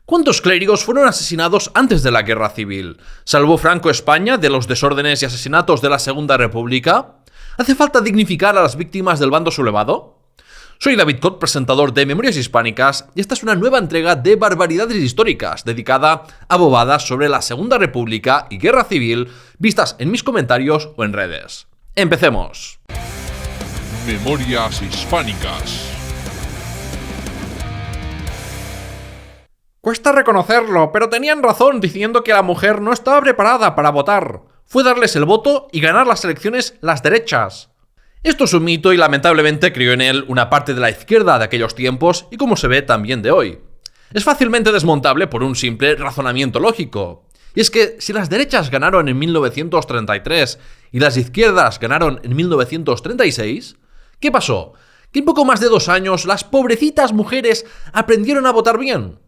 ¿Cuántos clérigos fueron asesinados antes de la Guerra Civil? ¿Salvó Franco España de los desórdenes y asesinatos de la Segunda República? ¿Hace falta dignificar a las víctimas del bando sublevado? Soy David Cot, presentador de Memorias Hispánicas, y esta es una nueva entrega de Barbaridades Históricas, dedicada a bobadas sobre la Segunda República y Guerra Civil, vistas en mis comentarios o en redes. ¡Empecemos! Memorias Hispánicas. Cuesta reconocerlo, pero tenían razón diciendo que la mujer no estaba preparada para votar. Fue darles el voto y ganar las elecciones las derechas. Esto es un mito y lamentablemente creyó en él una parte de la izquierda de aquellos tiempos y como se ve también de hoy. Es fácilmente desmontable por un simple razonamiento lógico. Y es que si las derechas ganaron en 1933 y las izquierdas ganaron en 1936, ¿qué pasó? Que en poco más de 2 años las pobrecitas mujeres aprendieron a votar bien.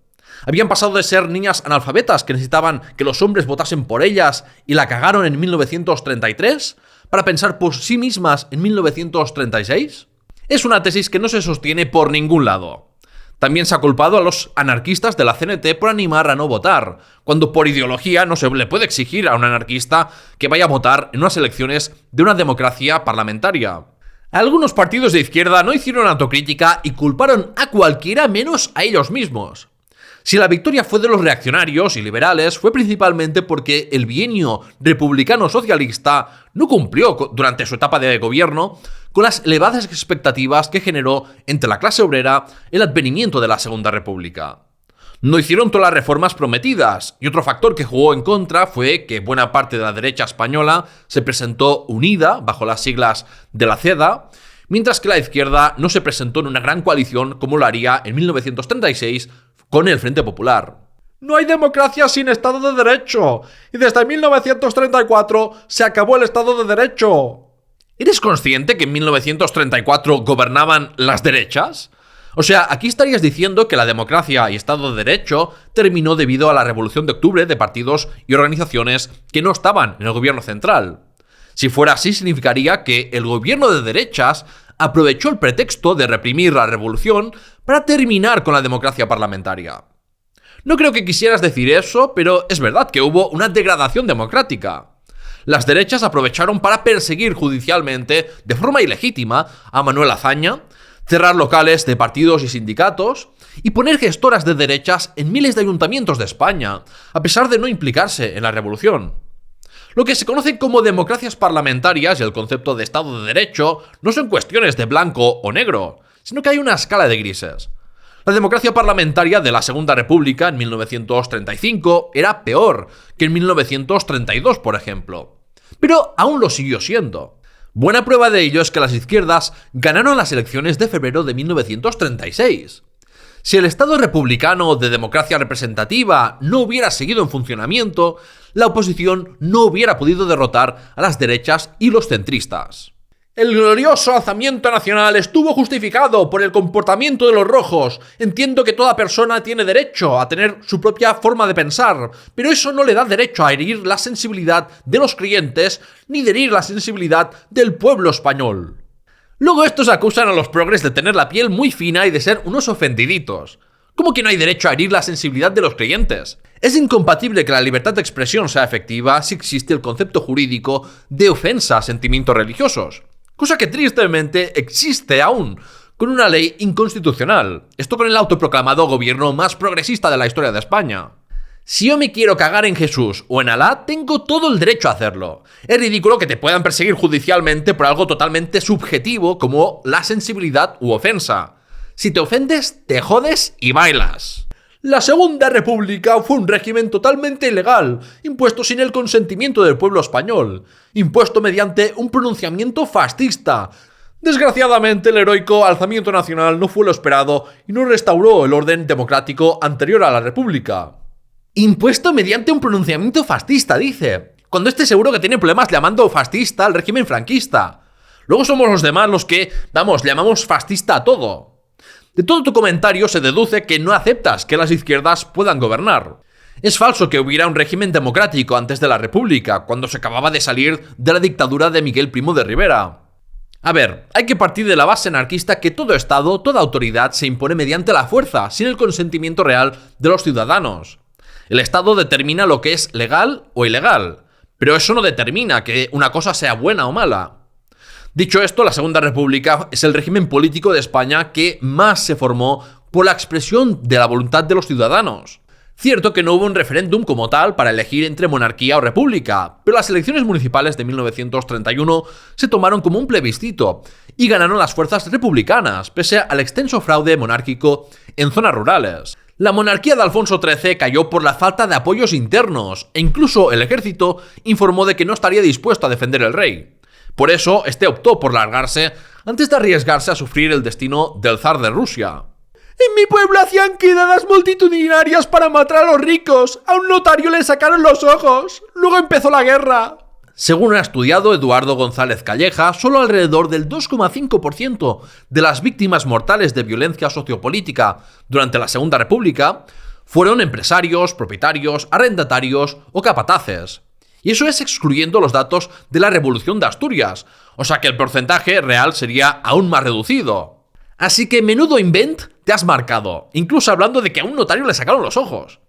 Habían pasado de ser niñas analfabetas que necesitaban que los hombres votasen por ellas y la cagaron en 1933 para pensar por sí mismas en 1936. Es una tesis que no se sostiene por ningún lado. También se ha culpado a los anarquistas de la CNT por animar a no votar, cuando por ideología no se le puede exigir a un anarquista que vaya a votar en unas elecciones de una democracia parlamentaria. Algunos partidos de izquierda no hicieron autocrítica y culparon a cualquiera menos a ellos mismos. Si la victoria fue de los reaccionarios y liberales, fue principalmente porque el bienio republicano-socialista no cumplió durante su etapa de gobierno con las elevadas expectativas que generó entre la clase obrera el advenimiento de la Segunda República. No hicieron todas las reformas prometidas, y otro factor que jugó en contra fue que buena parte de la derecha española se presentó unida bajo las siglas de la CEDA, mientras que la izquierda no se presentó en una gran coalición como lo haría en 1936 con el Frente Popular. No hay democracia sin Estado de Derecho, y desde 1934 se acabó el Estado de Derecho. ¿Eres consciente que en 1934 gobernaban las derechas? O sea, aquí estarías diciendo que la democracia y Estado de Derecho terminó debido a la Revolución de Octubre de partidos y organizaciones que no estaban en el gobierno central. Si fuera así, significaría que el gobierno de derechas aprovechó el pretexto de reprimir la revolución para terminar con la democracia parlamentaria. No creo que quisieras decir eso, pero es verdad que hubo una degradación democrática. Las derechas aprovecharon para perseguir judicialmente, de forma ilegítima, a Manuel Azaña, cerrar locales de partidos y sindicatos y poner gestoras de derechas en miles de ayuntamientos de España, a pesar de no implicarse en la revolución. Lo que se conoce como democracias parlamentarias y el concepto de Estado de Derecho no son cuestiones de blanco o negro, sino que hay una escala de grises. La democracia parlamentaria de la Segunda República en 1935 era peor que en 1932, por ejemplo. Pero aún lo siguió siendo. Buena prueba de ello es que las izquierdas ganaron las elecciones de febrero de 1936. Si el Estado republicano de democracia representativa no hubiera seguido en funcionamiento, la oposición no hubiera podido derrotar a las derechas y los centristas. El glorioso alzamiento nacional estuvo justificado por el comportamiento de los rojos. Entiendo que toda persona tiene derecho a tener su propia forma de pensar, pero eso no le da derecho a herir la sensibilidad de los creyentes ni de herir la sensibilidad del pueblo español. Luego estos acusan a los progres de tener la piel muy fina y de ser unos ofendiditos. ¿Cómo que no hay derecho a herir la sensibilidad de los creyentes? Es incompatible que la libertad de expresión sea efectiva si existe el concepto jurídico de ofensa a sentimientos religiosos, cosa que tristemente existe aún, con una ley inconstitucional, esto con el autoproclamado gobierno más progresista de la historia de España. Si yo me quiero cagar en Jesús o en Alá, tengo todo el derecho a hacerlo. Es ridículo que te puedan perseguir judicialmente por algo totalmente subjetivo como la sensibilidad u ofensa. Si te ofendes, te jodes y bailas. La Segunda República fue un régimen totalmente ilegal, impuesto sin el consentimiento del pueblo español, impuesto mediante un pronunciamiento fascista. Desgraciadamente, el heroico alzamiento nacional no fue lo esperado y no restauró el orden democrático anterior a la República. Impuesto mediante un pronunciamiento fascista, dice, cuando esté seguro que tiene problemas llamando fascista al régimen franquista. Luego somos los demás los que, llamamos fascista a todo. De todo tu comentario se deduce que no aceptas que las izquierdas puedan gobernar. Es falso que hubiera un régimen democrático antes de la República, cuando se acababa de salir de la dictadura de Miguel Primo de Rivera. A ver, hay que partir de la base anarquista que todo Estado, toda autoridad se impone mediante la fuerza, sin el consentimiento real de los ciudadanos. El Estado determina lo que es legal o ilegal, pero eso no determina que una cosa sea buena o mala. Dicho esto, la Segunda República es el régimen político de España que más se formó por la expresión de la voluntad de los ciudadanos. Cierto que no hubo un referéndum como tal para elegir entre monarquía o república, pero las elecciones municipales de 1931 se tomaron como un plebiscito y ganaron las fuerzas republicanas, pese al extenso fraude monárquico en zonas rurales. La monarquía de Alfonso XIII cayó por la falta de apoyos internos, e incluso el ejército informó de que no estaría dispuesto a defender el rey. Por eso, este optó por largarse antes de arriesgarse a sufrir el destino del zar de Rusia. En mi pueblo hacían quedadas multitudinarias para matar a los ricos. A un notario le sacaron los ojos. Luego empezó la guerra. Según ha estudiado Eduardo González Calleja, solo alrededor del 2,5% de las víctimas mortales de violencia sociopolítica durante la Segunda República fueron empresarios, propietarios, arrendatarios o capataces. Y eso es excluyendo los datos de la Revolución de Asturias, o sea que el porcentaje real sería aún más reducido. Así que menudo invent te has marcado, incluso hablando de que a un notario le sacaron los ojos.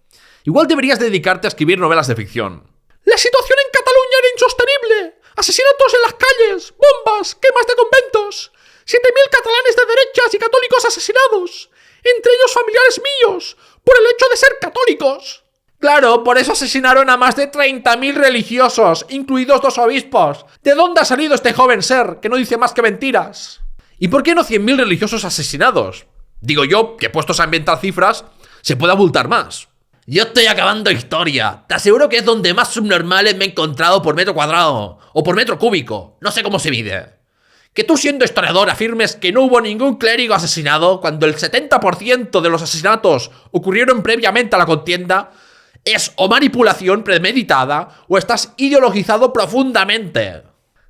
Igual deberías dedicarte a escribir novelas de ficción. La situación en Cataluña era insostenible. Asesinatos en las calles, bombas, quemas de conventos. 7.000 catalanes de derechas y católicos asesinados, entre ellos familiares míos, por el hecho de ser católicos. Claro, por eso asesinaron a más de 30.000 religiosos, incluidos 2 obispos. ¿De dónde ha salido este joven ser, que no dice más que mentiras? ¿Y por qué no 100.000 religiosos asesinados? Digo yo que puestos a inventar cifras, se puede abultar más. Yo estoy acabando historia. Te aseguro que es donde más subnormales me he encontrado por metro cuadrado, o por metro cúbico, no sé cómo se mide. Que tú siendo historiador afirmes que no hubo ningún clérigo asesinado cuando el 70% de los asesinatos ocurrieron previamente a la contienda, es o manipulación premeditada o estás ideologizado profundamente.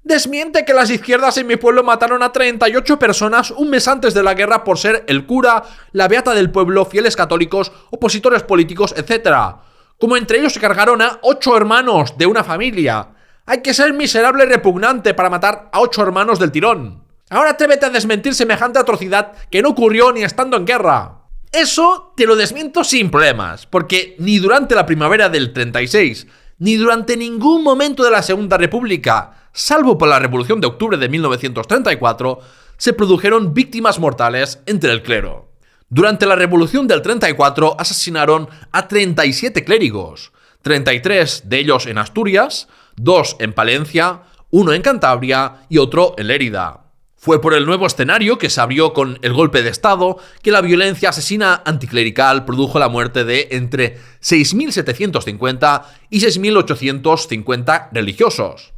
Desmiente que las izquierdas en mi pueblo mataron a 38 personas un mes antes de la guerra por ser el cura, la beata del pueblo, fieles católicos, opositores políticos, etc. Como entre ellos se cargaron a 8 hermanos de una familia. Hay que ser miserable y repugnante para matar a 8 hermanos del tirón. Ahora atrévete a desmentir semejante atrocidad que no ocurrió ni estando en guerra. Eso te lo desmiento sin problemas, porque ni durante la primavera del 36, ni durante ningún momento de la Segunda República, salvo por la Revolución de Octubre de 1934, se produjeron víctimas mortales entre el clero. Durante la Revolución del 34 asesinaron a 37 clérigos, 33 de ellos en Asturias, 2 en Palencia, 1 en Cantabria y otro en Lérida. Fue por el nuevo escenario que se abrió con el golpe de Estado que la violencia asesina anticlerical produjo la muerte de entre 6.750 y 6.850 religiosos.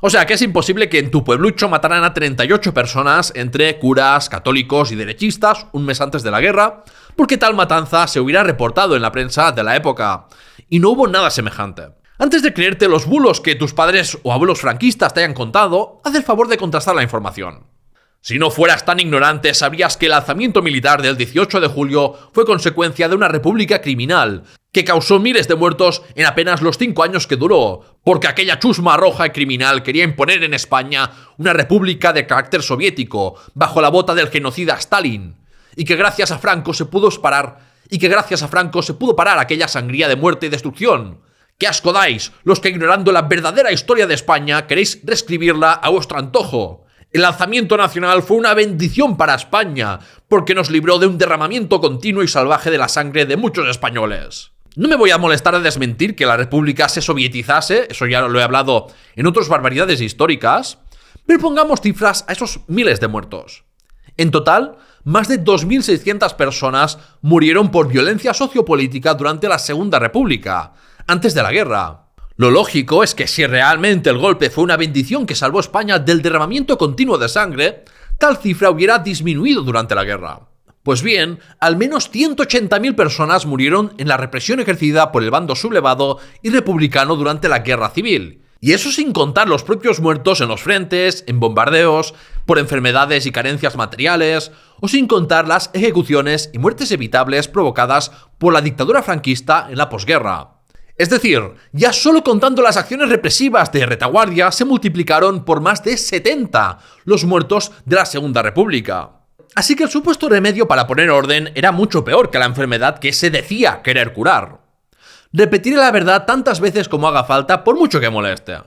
O sea que es imposible que en tu pueblucho mataran a 38 personas entre curas, católicos y derechistas un mes antes de la guerra, porque tal matanza se hubiera reportado en la prensa de la época, y no hubo nada semejante. Antes de creerte los bulos que tus padres o abuelos franquistas te hayan contado, haz el favor de contrastar la información. Si no fueras tan ignorante, sabrías que el alzamiento militar del 18 de julio fue consecuencia de una república criminal que causó miles de muertos en apenas los 5 años que duró, porque aquella chusma roja y criminal quería imponer en España una república de carácter soviético, bajo la bota del genocida Stalin, y que gracias a Franco se pudo parar aquella sangría de muerte y destrucción. ¡Qué asco dais, los que ignorando la verdadera historia de España queréis reescribirla a vuestro antojo! El alzamiento nacional fue una bendición para España, porque nos libró de un derramamiento continuo y salvaje de la sangre de muchos españoles. No me voy a molestar a desmentir que la república se sovietizase, eso ya lo he hablado en otras barbaridades históricas, pero pongamos cifras a esos miles de muertos. En total, más de 2.600 personas murieron por violencia sociopolítica durante la Segunda República, antes de la guerra. Lo lógico es que si realmente el golpe fue una bendición que salvó a España del derramamiento continuo de sangre, tal cifra hubiera disminuido durante la guerra. Pues bien, al menos 180.000 personas murieron en la represión ejercida por el bando sublevado y republicano durante la guerra civil. Y eso sin contar los propios muertos en los frentes, en bombardeos, por enfermedades y carencias materiales, o sin contar las ejecuciones y muertes evitables provocadas por la dictadura franquista en la posguerra. Es decir, ya solo contando las acciones represivas de retaguardia se multiplicaron por más de 70 los muertos de la Segunda República. Así que el supuesto remedio para poner orden era mucho peor que la enfermedad que se decía querer curar. Repetiré la verdad tantas veces como haga falta, por mucho que moleste.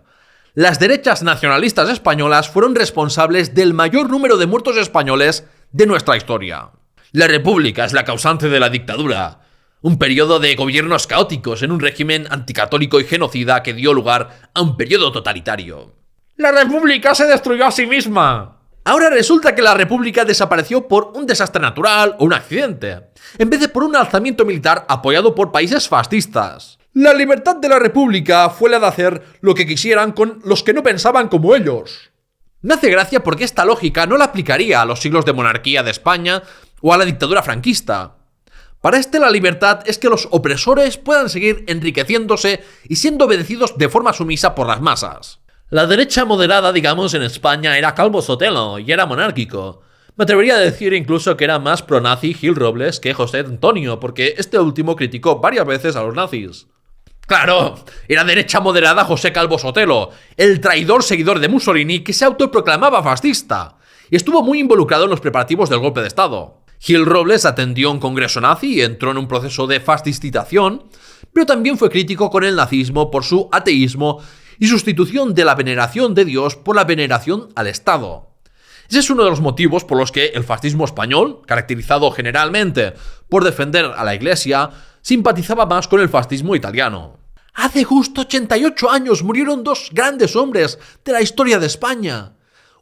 Las derechas nacionalistas españolas fueron responsables del mayor número de muertos españoles de nuestra historia. La República es la causante de la dictadura, un periodo de gobiernos caóticos en un régimen anticatólico y genocida que dio lugar a un periodo totalitario. ¡La República se destruyó a sí misma! Ahora resulta que la República desapareció por un desastre natural o un accidente, en vez de por un alzamiento militar apoyado por países fascistas. La libertad de la República fue la de hacer lo que quisieran con los que no pensaban como ellos. Me hace gracia porque esta lógica no la aplicaría a los siglos de monarquía de España o a la dictadura franquista. Para la libertad es que los opresores puedan seguir enriqueciéndose y siendo obedecidos de forma sumisa por las masas. La derecha moderada, digamos, en España era Calvo Sotelo y era monárquico. Me atrevería a decir incluso que era más pro-nazi Gil Robles que José Antonio, porque este último criticó varias veces a los nazis. ¡Claro! Era derecha moderada José Calvo Sotelo, el traidor seguidor de Mussolini que se autoproclamaba fascista, y estuvo muy involucrado en los preparativos del golpe de Estado. Gil Robles atendió un congreso nazi y entró en un proceso de fascistización, pero también fue crítico con el nazismo por su ateísmo y sustitución de la veneración de Dios por la veneración al Estado. Ese es uno de los motivos por los que el fascismo español, caracterizado generalmente por defender a la Iglesia, simpatizaba más con el fascismo italiano. Hace justo 88 años murieron dos grandes hombres de la historia de España.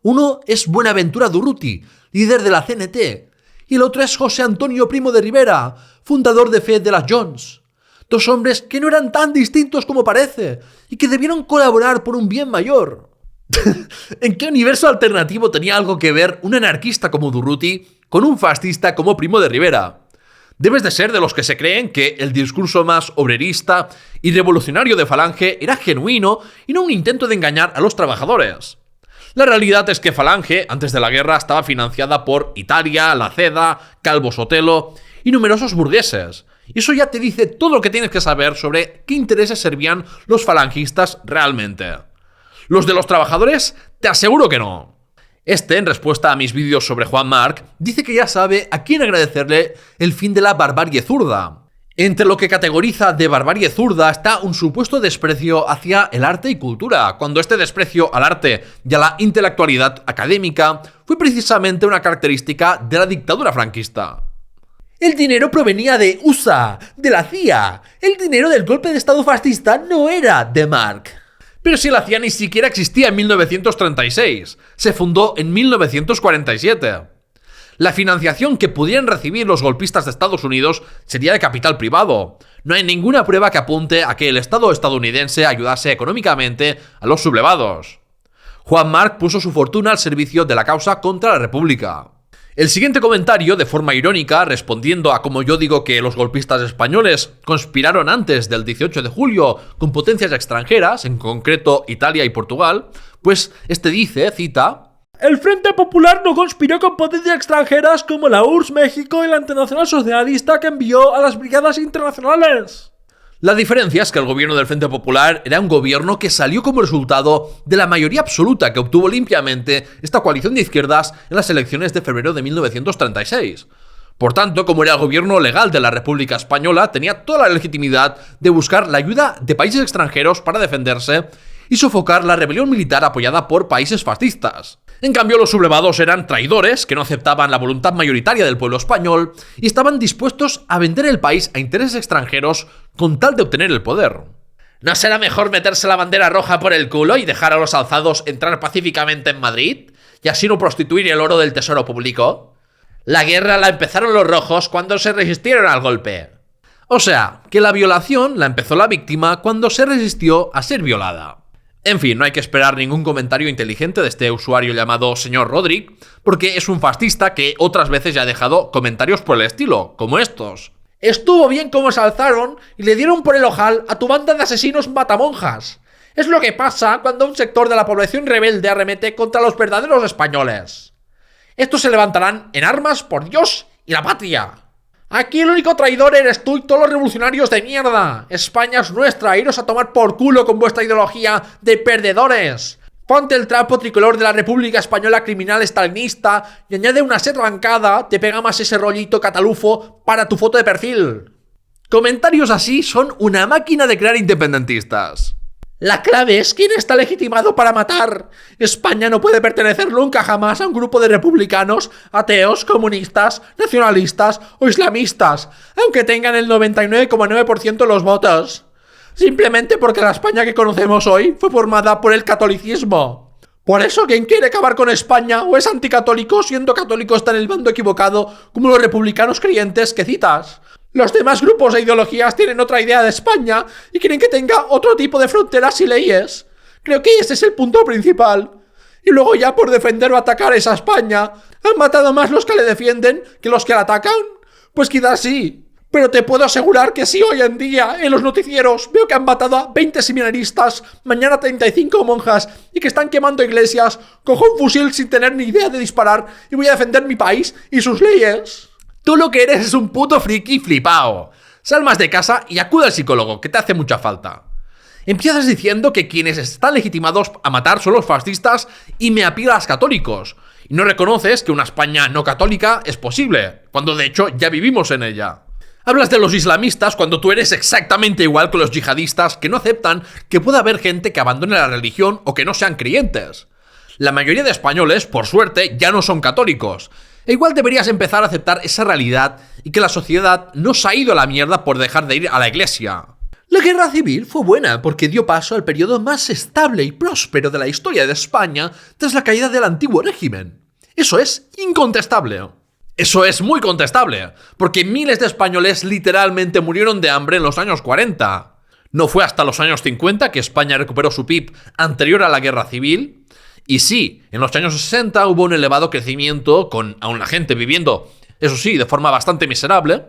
Uno es Buenaventura Durruti, líder de la CNT, y el otro es José Antonio Primo de Rivera, fundador de Fe de las Jones. Dos hombres que no eran tan distintos como parece y que debieron colaborar por un bien mayor. ¿En qué universo alternativo tenía algo que ver un anarquista como Durruti con un fascista como Primo de Rivera? Debes de ser de los que se creen que el discurso más obrerista y revolucionario de Falange era genuino y no un intento de engañar a los trabajadores. La realidad es que Falange, antes de la guerra, estaba financiada por Italia, La Ceda, Calvo Sotelo y numerosos burgueses. Y eso ya te dice todo lo que tienes que saber sobre qué intereses servían los falangistas realmente. ¿Los de los trabajadores? Te aseguro que no. En respuesta a mis vídeos sobre Juan Marc, dice que ya sabe a quién agradecerle el fin de la barbarie zurda. Entre lo que categoriza de barbarie zurda está un supuesto desprecio hacia el arte y cultura, cuando este desprecio al arte y a la intelectualidad académica fue precisamente una característica de la dictadura franquista. El dinero provenía de USA, de la CIA. El dinero del golpe de estado fascista no era de Marc. Pero si la CIA ni siquiera existía en 1936, se fundó en 1947. La financiación que pudieran recibir los golpistas de Estados Unidos sería de capital privado. No hay ninguna prueba que apunte a que el Estado estadounidense ayudase económicamente a los sublevados. Juan Marc puso su fortuna al servicio de la causa contra la República. El siguiente comentario, de forma irónica, respondiendo a cómo yo digo que los golpistas españoles conspiraron antes del 18 de julio con potencias extranjeras, en concreto Italia y Portugal, pues dice, cita: el Frente Popular no conspiró con potencias extranjeras como la URSS México y la Internacional Socialista que envió a las brigadas internacionales. La diferencia es que el gobierno del Frente Popular era un gobierno que salió como resultado de la mayoría absoluta que obtuvo limpiamente esta coalición de izquierdas en las elecciones de febrero de 1936. Por tanto, como era el gobierno legal de la República Española, tenía toda la legitimidad de buscar la ayuda de países extranjeros para defenderse y sofocar la rebelión militar apoyada por países fascistas. En cambio, los sublevados eran traidores que no aceptaban la voluntad mayoritaria del pueblo español y estaban dispuestos a vender el país a intereses extranjeros con tal de obtener el poder. ¿No será mejor meterse la bandera roja por el culo y dejar a los alzados entrar pacíficamente en Madrid y así no prostituir el oro del tesoro público? La guerra la empezaron los rojos cuando se resistieron al golpe. O sea, que la violación la empezó la víctima cuando se resistió a ser violada. En fin, no hay que esperar ningún comentario inteligente de este usuario llamado señor Rodríguez, porque es un fascista que otras veces ya ha dejado comentarios por el estilo, como estos. Estuvo bien como se alzaron y le dieron por el ojal a tu banda de asesinos matamonjas. Es lo que pasa cuando un sector de la población rebelde arremete contra los verdaderos españoles. Estos se levantarán en armas por Dios y la patria. Aquí el único traidor eres tú y todos los revolucionarios de mierda. España es nuestra, iros a tomar por culo con vuestra ideología de perdedores. Ponte el trapo tricolor de la República Española criminal estalinista y añade una sed arrancada, te pega más ese rollito catalufo para tu foto de perfil. Comentarios así son una máquina de crear independentistas. La clave es quién está legitimado para matar. España no puede pertenecer nunca jamás a un grupo de republicanos, ateos, comunistas, nacionalistas o islamistas, aunque tengan el 99,9% de los votos. Simplemente porque la España que conocemos hoy fue formada por el catolicismo. Por eso quien quiere acabar con España o es anticatólico siendo católico está en el bando equivocado, como los republicanos creyentes que citas. Los demás grupos e ideologías tienen otra idea de España y quieren que tenga otro tipo de fronteras y leyes. Creo que ese es el punto principal. Y luego ya por defender o atacar esa España, ¿han matado más los que le defienden que los que la atacan? Pues quizás sí. Pero te puedo asegurar que si hoy en día en los noticieros veo que han matado a 20 seminaristas, mañana 35 monjas y que están quemando iglesias, cojo un fusil sin tener ni idea de disparar y voy a defender mi país y sus leyes. Tú lo que eres es un puto friki flipao. Sal más de casa y acude al psicólogo, que te hace mucha falta. Empiezas diciendo que quienes están legitimados a matar son los fascistas y me apilas católicos. Y no reconoces que una España no católica es posible, cuando de hecho ya vivimos en ella. Hablas de los islamistas cuando tú eres exactamente igual que los yihadistas que no aceptan que pueda haber gente que abandone la religión o que no sean creyentes. La mayoría de españoles, por suerte, ya no son católicos. E igual deberías empezar a aceptar esa realidad y que la sociedad no se ha ido a la mierda por dejar de ir a la iglesia. La guerra civil fue buena porque dio paso al periodo más estable y próspero de la historia de España tras la caída del antiguo régimen. Eso es incontestable. Eso es muy contestable, porque miles de españoles literalmente murieron de hambre en los años 40. No fue hasta los años 50 que España recuperó su PIB anterior a la guerra civil. Y sí, en los años 60 hubo un elevado crecimiento con aún la gente viviendo, eso sí, de forma bastante miserable,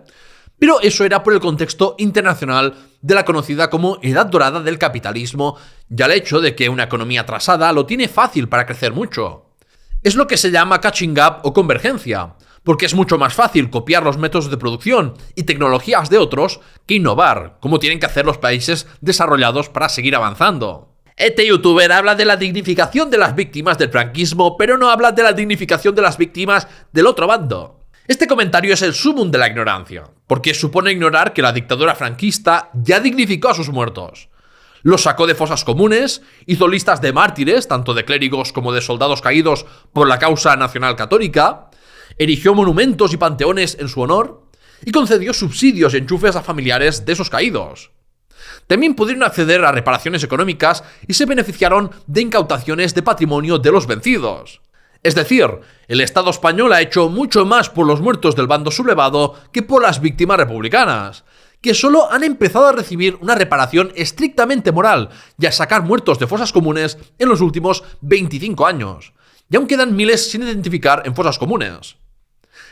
pero eso era por el contexto internacional de la conocida como Edad Dorada del capitalismo y al hecho de que una economía atrasada lo tiene fácil para crecer mucho. Es lo que se llama catching up o convergencia, porque es mucho más fácil copiar los métodos de producción y tecnologías de otros que innovar, como tienen que hacer los países desarrollados para seguir avanzando. Este youtuber habla de la dignificación de las víctimas del franquismo, pero no habla de la dignificación de las víctimas del otro bando. Este comentario es el sumum de la ignorancia, porque supone ignorar que la dictadura franquista ya dignificó a sus muertos. Los sacó de fosas comunes, hizo listas de mártires, tanto de clérigos como de soldados caídos por la causa nacional católica, erigió monumentos y panteones en su honor y concedió subsidios y enchufes a familiares de esos caídos. También pudieron acceder a reparaciones económicas y se beneficiaron de incautaciones de patrimonio de los vencidos. Es decir, el Estado español ha hecho mucho más por los muertos del bando sublevado que por las víctimas republicanas, que solo han empezado a recibir una reparación estrictamente moral y a sacar muertos de fosas comunes en los últimos 25 años. Y aún quedan miles sin identificar en fosas comunes.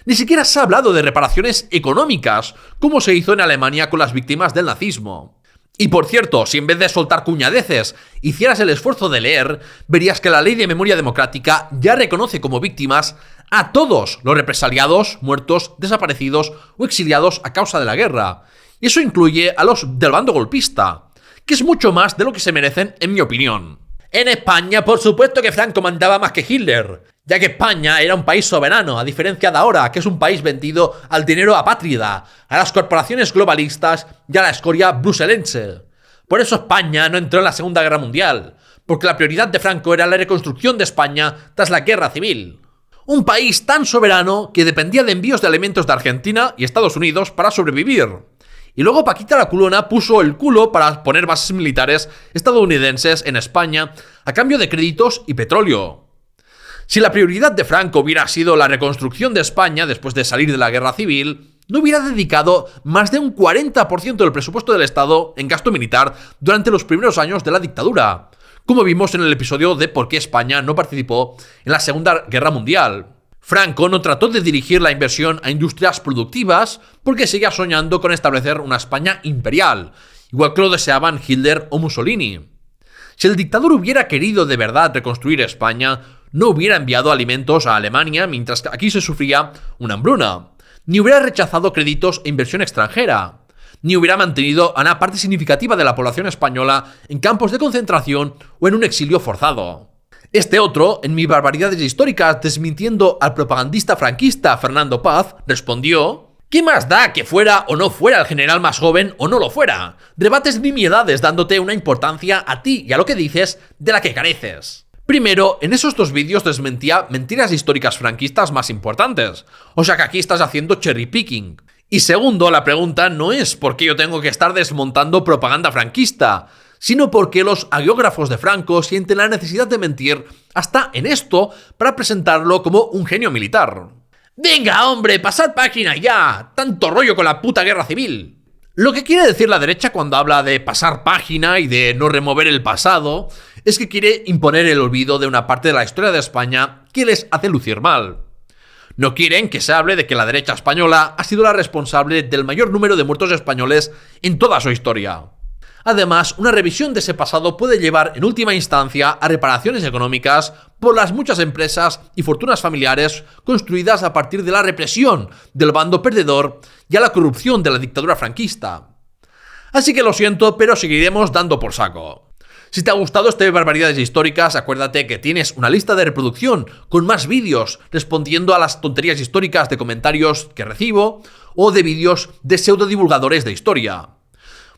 Ni siquiera se ha hablado de reparaciones económicas, como se hizo en Alemania con las víctimas del nazismo. Y por cierto, si en vez de soltar cuñadeces hicieras el esfuerzo de leer, verías que la Ley de Memoria Democrática ya reconoce como víctimas a todos los represaliados, muertos, desaparecidos o exiliados a causa de la guerra. Y eso incluye a los del bando golpista, que es mucho más de lo que se merecen, en mi opinión. En España, por supuesto que Franco mandaba más que Hitler, ya que España era un país soberano, a diferencia de ahora, que es un país vendido al dinero apátrida, a las corporaciones globalistas y a la escoria bruselense. Por eso España no entró en la Segunda Guerra Mundial, porque la prioridad de Franco era la reconstrucción de España tras la Guerra Civil. Un país tan soberano que dependía de envíos de alimentos de Argentina y Estados Unidos para sobrevivir. Y luego Paquita la Culona puso el culo para poner bases militares estadounidenses en España a cambio de créditos y petróleo. Si la prioridad de Franco hubiera sido la reconstrucción de España después de salir de la guerra civil, no hubiera dedicado más de un 40% del presupuesto del Estado en gasto militar durante los primeros años de la dictadura, como vimos en el episodio de por qué España no participó en la Segunda Guerra Mundial. Franco no trató de dirigir la inversión a industrias productivas porque seguía soñando con establecer una España imperial, igual que lo deseaban Hitler o Mussolini. Si el dictador hubiera querido de verdad reconstruir España, no hubiera enviado alimentos a Alemania mientras que aquí se sufría una hambruna. ni hubiera rechazado créditos e inversión extranjera, ni hubiera mantenido a una parte significativa de la población española en campos de concentración o en un exilio forzado. Este otro, en mis barbaridades históricas desmintiendo al propagandista franquista Fernando Paz, respondió: ¿qué más da que fuera o no fuera el general más joven o no lo fuera? Rebates nimiedades dándote una importancia a ti y a lo que dices de la que careces. Primero, en esos dos vídeos desmentía mentiras históricas franquistas más importantes, o sea que aquí estás haciendo cherry picking. Y segundo, la pregunta no es por qué yo tengo que estar desmontando propaganda franquista, sino porque los hagiógrafos de Franco sienten la necesidad de mentir hasta en esto para presentarlo como un genio militar. ¡Venga, hombre, pasad página ya! ¡Tanto rollo con la puta guerra civil! Lo que quiere decir la derecha cuando habla de pasar página y de no remover el pasado es que quiere imponer el olvido de una parte de la historia de España que les hace lucir mal. No quieren que se hable de que la derecha española ha sido la responsable del mayor número de muertos españoles en toda su historia. Además, una revisión de ese pasado puede llevar en última instancia a reparaciones económicas por las muchas empresas y fortunas familiares construidas a partir de la represión del bando perdedor y a la corrupción de la dictadura franquista. Así que lo siento, pero seguiremos dando por saco. Si te ha gustado este Barbaridades Históricas, acuérdate que tienes una lista de reproducción con más vídeos respondiendo a las tonterías históricas de comentarios que recibo o de vídeos de pseudodivulgadores de historia.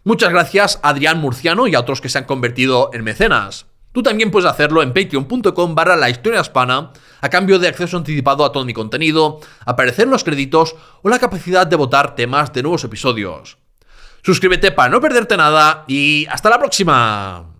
Muchas gracias a Adrián Murciano y a otros que se han convertido en mecenas. Tú también puedes hacerlo en patreon.com/lahistoriahispana a cambio de acceso anticipado a todo mi contenido, aparecer en los créditos o la capacidad de votar temas de nuevos episodios. Suscríbete para no perderte nada y ¡hasta la próxima!